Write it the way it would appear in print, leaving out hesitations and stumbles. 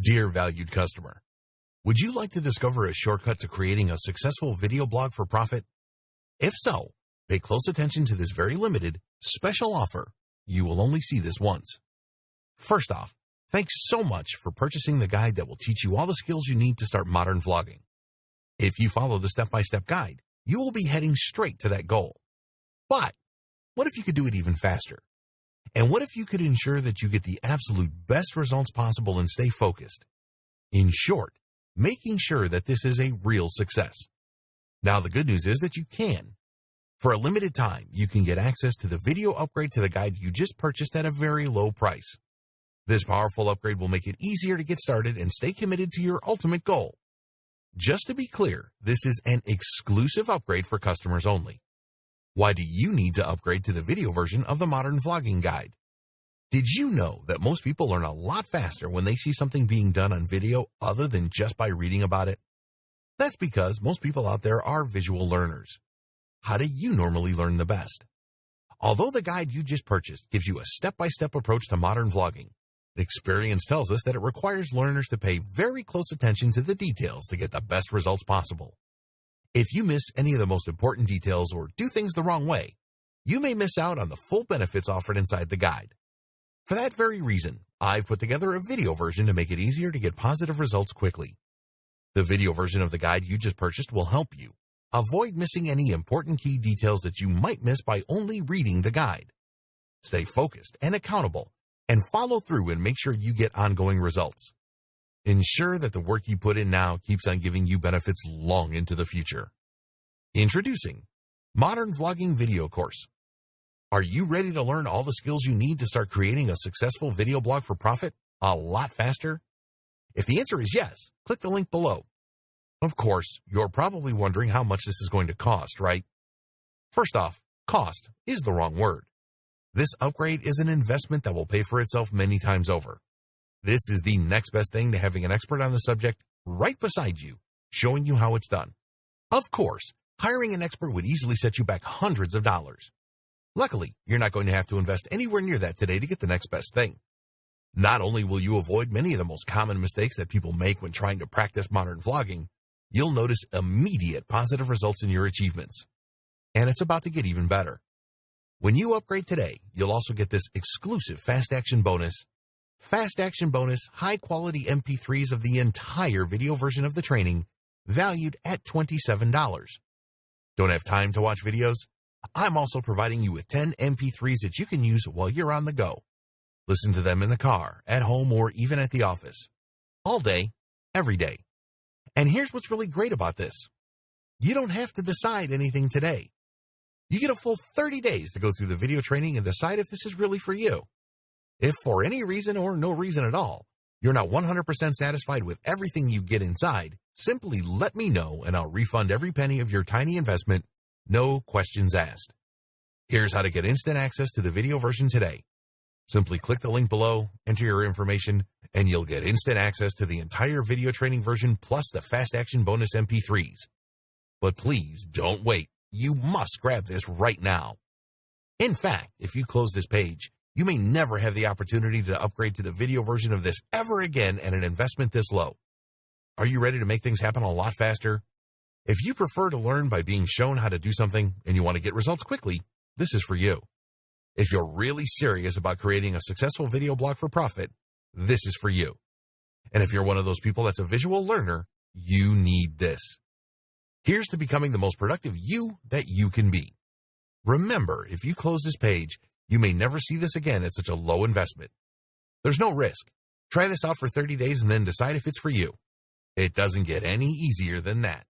Dear valued customer, would you like to discover a shortcut to creating a successful video blog for profit? If so, pay close attention to this very limited, special offer. You will only see this once. First off, thanks so much for purchasing the guide that will teach you all the skills you need to start modern vlogging. If you follow the step-by-step guide, you will be heading straight to that goal. But what if you could do it even faster? And what if you could ensure that you get the absolute best results possible and stay focused? In short, making sure that this is a real success. Now, the good news is that you can. For a limited time, you can get access to the video upgrade to the guide you just purchased at a very low price. This powerful upgrade will make it easier to get started and stay committed to your ultimate goal. Just to be clear, this is an exclusive upgrade for customers only. Why do you need to upgrade to the video version of the Modern Vlogging Guide? Did you know that most people learn a lot faster when they see something being done on video other than just by reading about it? That's because most people out there are visual learners. How do you normally learn the best? Although the guide you just purchased gives you a step-by-step approach to modern vlogging, experience tells us that it requires learners to pay very close attention to the details to get the best results possible. If you miss any of the most important details or do things the wrong way, you may miss out on the full benefits offered inside the guide. For that very reason, I've put together a video version to make it easier to get positive results quickly. The video version of the guide you just purchased will help you avoid missing any important key details that you might miss by only reading the guide. Stay focused and accountable, and follow through and make sure you get ongoing results. Ensure that the work you put in now keeps on giving you benefits long into the future. Introducing Modern Vlogging Video Course. Are you ready to learn all the skills you need to start creating a successful video blog for profit a lot faster? If the answer is yes, click the link below. Of course, you're probably wondering how much this is going to cost, right? First off, cost is the wrong word. This upgrade is an investment that will pay for itself many times over. This is the next best thing to having an expert on the subject right beside you, showing you how it's done. Of course, hiring an expert would easily set you back hundreds of dollars. Luckily, you're not going to have to invest anywhere near that today to get the next best thing. Not only will you avoid many of the most common mistakes that people make when trying to practice modern vlogging, you'll notice immediate positive results in your achievements. And it's about to get even better. When you upgrade today, you'll also get this exclusive Fast Action Bonus, high-quality MP3s of the entire video version of the training, valued at $27. Don't have time to watch videos? I'm also providing you with 10 MP3s that you can use while you're on the go. Listen to them in the car, at home, or even at the office. All day, every day. And here's what's really great about this. You don't have to decide anything today. You get a full 30 days to go through the video training and decide if this is really for you. If for any reason or no reason at all, you're not 100% satisfied with everything you get inside, simply let me know and I'll refund every penny of your tiny investment, no questions asked. Here's how to get instant access to the video version today. Simply click the link below, enter your information, and you'll get instant access to the entire video training version plus the Fast Action Bonus MP3s. But please don't wait. You must grab this right now. In fact, if you close this page, you may never have the opportunity to upgrade to the video version of this ever again at an investment this low. Are you ready to make things happen a lot faster? If you prefer to learn by being shown how to do something and you want to get results quickly, this is for you. If you're really serious about creating a successful video blog for profit, this is for you. And if you're one of those people that's a visual learner, you need this. Here's to becoming the most productive you that you can be. Remember, if you close this page, you may never see this again at such a low investment. There's no risk. Try this out for 30 days and then decide if it's for you. It doesn't get any easier than that.